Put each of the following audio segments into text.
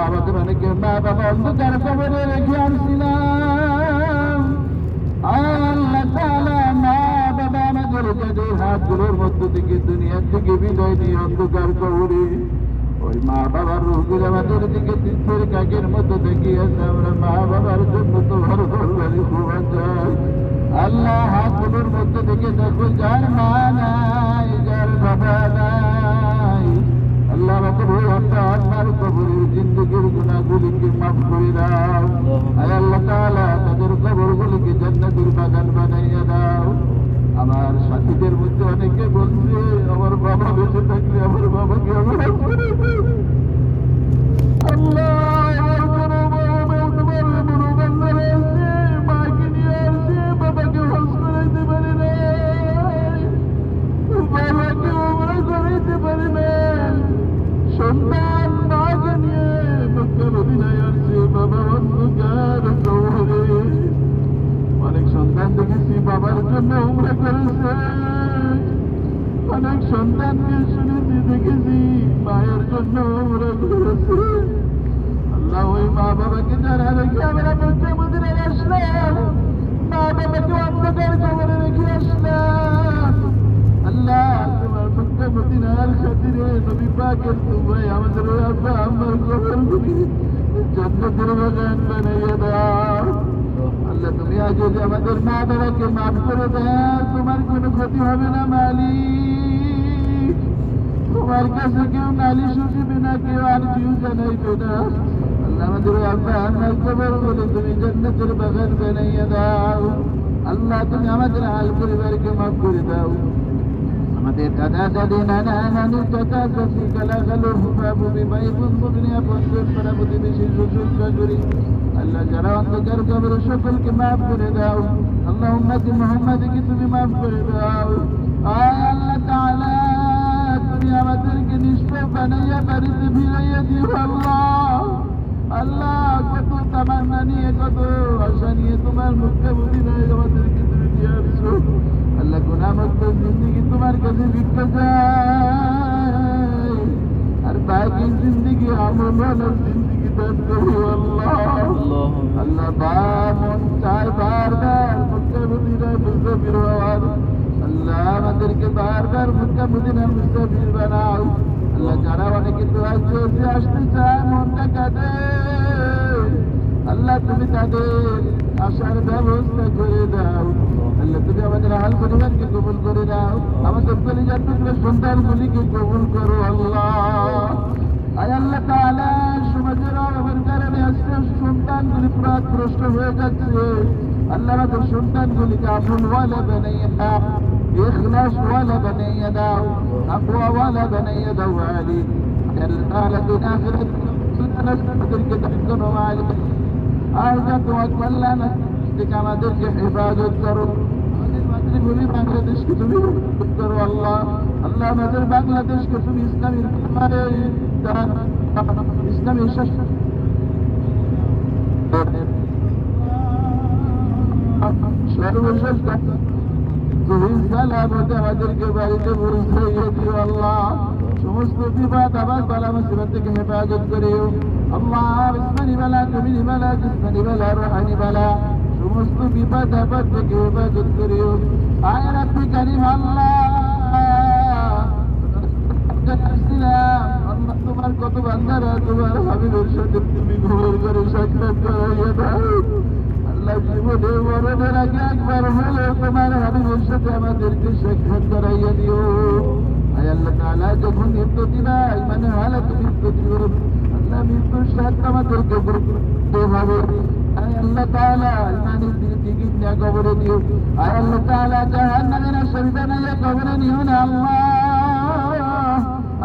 আমাদের অনেকে মা বাবা অন্ধকার কবরে রেখে আসছিলাম। আল্লাহ তাআলা মা বাবা আমাদের যাদের হাতগুলোর মধ্য থেকে দুনিয়ার থেকে বিদায় নিয়ে অন্ধকার কবরে, ওই মা বাবার রূহগুলো আমাদের দিকে তীর্থের কাকের মতো দেখিয়ে আছে। আমরা মা বাবার জন্য তো ঘর বাড়ি ঘুমা যায়। আল্লাহ হাতগুলোর মধ্যে থেকে দেখো যার মা নাই, যার বাবা নাই, আল্লাহ আমাদের ওই আপনার কবরের জিন্দগির গুনাহগুলিকে মাফ করে দাও। আয় আল্লাহ তাআলা তাদের কবরগুলিকে জান্নাতের বাগান বানাইয়া দাও। আমার সাথীদের মধ্যে অনেকে বলছে আমার বাবা বেঁচে থাকলে আমার বাবাকে আমার মাকে নিয়ে আসে, বাবাকে হজ করাইতে পারে না, বাবাকে ওমরা করাইতে পারে না। সন্তান মাকে নিয়ে মক্কা মদিনায় আসছে, বাবা অন্ধকার কবরে। অনেক সন্তান দেখেছি বাবার জন্য উমরা করেছে, অনেক সন্তানকে শুনেছি দেখেছি মায়ের জন্য উমরা করেছে। আল্লাহ ওই মা বাবাকে যারা রেখে আমরা মক্কা মদিনায় আসলাম, মা বাবাকে অন্ধকার কবরে রেখে আসলাম। আল্লাহ তোমার মক্কা মদিনার খাতিরে নবী পাকের তোমায় আমাদের ওই আব্বা আম্মার কবরগুলি জান্নাতের বাগান বানাইয়া দাও। আল্লাহ তুমি আজ যদি আমাদের মা বাবাকে মাফ করে দাও, তোমার কোনো ক্ষতি হবে না মালিক। তোমার কাছে কেউ নালিশ উঠিবে না, কেউ আর কেউ জানাইবে না। আল্লাহ আমাদের আল্লাহ আল্লাহ কবর বলে তুমি জান্নাতের বাগান বানাইয়া দাও। আল্লাহ তুমি আমাদের আল পরিবারকে মাফ করে দাও। আমাদের দাদা দাদি নানা নানি চাচা চাচি কালাকালো বাবু বিমাই বন্ধুগুলি আপনজন পাড়া প্রতিবেশী শ্বশুর শাশুড়ি, আল্লাহ যারা অন্ধকার কবরে সকলকে মাফ করে দাও। আল্লাহ উম্মতি মুহাম্মাদকে তুমি মাফ করে দাও। আয় আল্লাহ তাআলা তুমি আমাদেরকে নিষ্পাপ বানাইয়া বাড়িতে ফিরাইয়া দিও। আল্লাহ আল্লাহ কত তামান্না নিয়ে কত আশা নিয়ে তোমার মক্কা মদিনায় আমাদেরকে তুমি দিয়ে আসছো। আল্লাহ গুনাহমুক্ত জিন্দেগি তোমার কাছে ভিক্ষা চাই, আর বাকি জিন্দেগি আমল জিন্দেগি দান করো। আল্লাহ আল্লাহ মন চায় বারবার মক্কা মদিনায় মুসাফির হওয়ার। আল্লাহ আমাদেরকে বারবার মক্কা মদিনার মুসাফির বানাও। আল্লাহ যারা অনেকে দোয়া চেয়েছে আসতে চায়, মনটা কাঁদে, আল্লাহ তুমি তাদের আসার ব্যবস্থা করে দাও। আল্লাহ তুমি আমাদের আহাল পরিবারকে কবুল করে দাও, আমাদের পরিবার টুকরো সন্তানগুলিকে কবুল করো। আল্লাহ আয় আল্লাহ তাআলা সমাজের অভাবের কারণে আজকে সন্তানগুলি পথভ্রষ্ট হয়ে যাচ্ছে। আল্লাহ আমাদের সন্তানগুলিকে আমলওয়ালা বানাইয়া দাও, ইখলাস ওয়ালা বানাইয়া দাও, তাকওয়া ওয়ালা বানাইয়া দাও। আলিম আল্লাহ তাআলা দুনিয়া আখিরাত আমাদেরকে দান মালিক। আর যত কল্যাণ থেকে আমাদেরকে হেফাজত করো। আমাদের মাতৃভূমি বাংলাদেশকে তুমি হেফাজত করো। আল্লাহ আল্লাহ আমাদের বাংলাদেশকে তুমি ইসলামের ইসলামের শাসন সর্বশেষ সালামতে আমাদেরকে বাড়িতে পৌঁছাইয়া দিও। আল্লাহ সমস্ত বিপদ আবাদ বালা মুসিবত থেকে হেফাজত করিও। আল্লাহ ইসমানি বালা জমিনি বালা জিসমানি বালা রুহানি বালা সমস্ত বিপদ আবাদ থেকে হেফাজত করিও। আয় রাব্বি কারীম আল্লাহ আল্লাহ তোমার কত বান্দারা তোমার হাবিবের সাথে তুমি ঘোর করে সাক্ষাৎ করাইয়া দাও। আল্লাহ জীবনে মরণের আগে একবার হলে তোমার হাবিবের সাথে আমাদেরকে সাক্ষাৎ করাইয়া দিও। আয় আল্লাহ তাআলা যখন মৃত্যু নাই মানে হালাত মৃত্যু দিও। আল্লাহ মৃত্যুর সাথে আমাদেরকে করতে হবে। আয় আল্লাহ তাআলা ইমানের টিকিট নিয়ে কবরে দিও। আয় আল্লাহ তাআলা জাহান্নামের আশারিতা নিয়ে কবরে নিও না।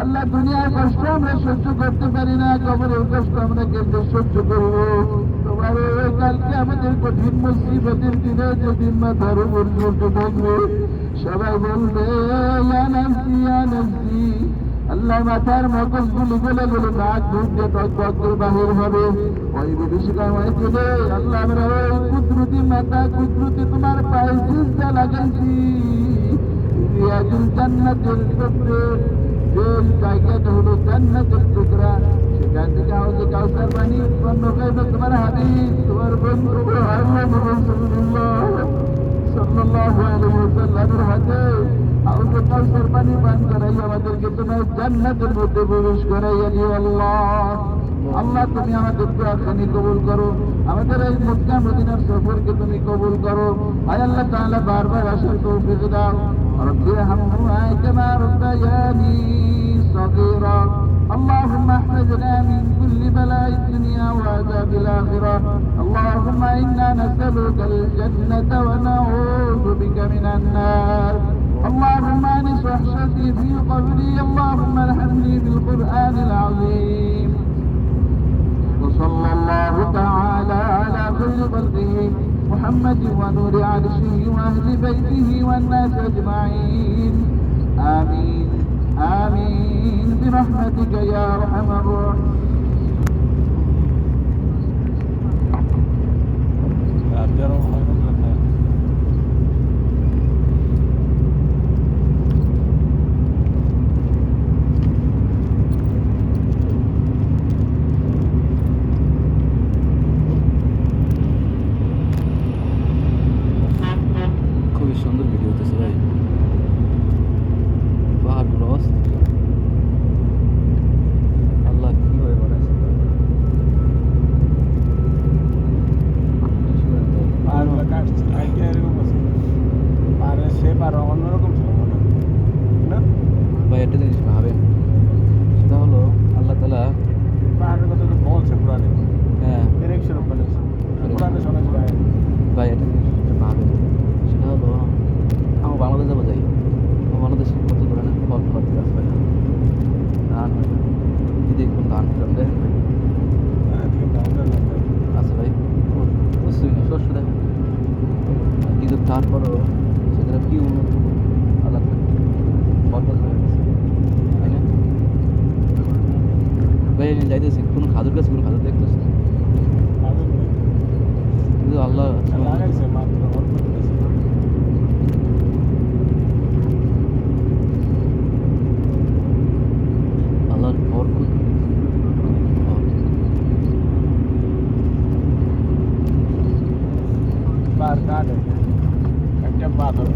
আল্লাহ দুনিয়ার কষ্ট আমরা সহ্য করতে পারি না, কবরের কষ্ট আমরা কেন্দ্রে সহ্য করবো। তোমার কালকে আমাদের কঠিন মুসিবতের দিনে যেদিন মাথার উপর সহ্য থাকবে, সবাই বলবে ইয়া নাফসি ইয়া নাফসি। আল্লাহ মাথার মগজ গুলি গলে গলে নাক মুখ দিয়ে টক বাহির হবে। ওই বিভীষিকা হয়ে চলে আল্লাহ আমরা ওই কুদরতি মাথা কুদরতি তোমার পায়ে সিজদা লাগাইছি। জান্নাতের ক্ষেত্রে যে জায়গাটা হলো জান্নাতের টুকরা, এখান থেকে হাউজে কাউসার পানি উৎপন্ন করবে তোমার হাবিব তোমার বন্ধু মুহাম্মদ রাসূলুল্লাহ সাল্লাল্লাহু আলাইহি ওয়াসাল্লামের হাতে হাউজে কাউসার পানি পান করাই আমাদেরকে তোমার জান্নাতের মধ্যে প্রবেশ করাইয়া দিও আল্লাহ। আল্লাহ তুমি আমাদের দোয়াখানি কবুল করো, আমাদের এই মক্কা মদিনার সফরকে তুমি কবুল করো। আয় আল্লাহ তাআলা বারবার আসার তৌফিক দাও। রব্বি রহমহুমা কামা রব্বায়ানি صغيرا اللهم احفظنا من كل بلاء الدنيا وعذاب الآخرة اللهم إنا نسألك الجنة ونعوذ بك من النار اللهم انس وحشتي في قبري اللهم ارحمني بالقرآن العظيم وصلى الله تعالى على خير خلقه محمد ونور عرشه وأهل بيته والناس أجمعين آمين آمين برحمتك يا أرحم الراحمين. খুবই সুন্দর ভিডিও হতেছে ভাই, পাহাড়গুলো অস্থির। আল্লাহ কিভাবে বানাইছে পাহাড়গুলো কাটছে আগে এরকম আছে, পাহাড়ের শেপ আরো অন্যরকম ছিল মনে হয় না ভাই। একটা জিনিস ভাবেন, সেটা হলো আল্লাহ তাআলা পাহাড়ের কথা তো বলছে পুরাণে, হ্যাঁ ডিরেকশন বলেছে পুরাণে শোনা যায়। ভাই একটা জিনিস ভাবেন, সেটা হলো আমার বাংলাদেশ যাবো যাই, আমার বাংলাদেশে কত ধরনের ফল ফলাদি গাছ হয় না, ধান হয় না, কি দেখুন ধান ফেলাম দেখেন ভাই, আচ্ছা ভাই বুঝতেই না শস্য দেখেন, কিন্তু তারপরও সেখানে কি উন্নত আল্লাহ ফল ফল ধরে গেছে, তাই না ভাই? আমি যাইতেছি কোনো খাদুর গাছ, কোনো খাদুর দেখতেছি কিন্তু আল্লাহ লাগাইছে মাত্র অল্প দিয়েছে। আল্লাহর বরকত পাহাড় কাটে একটা বাদর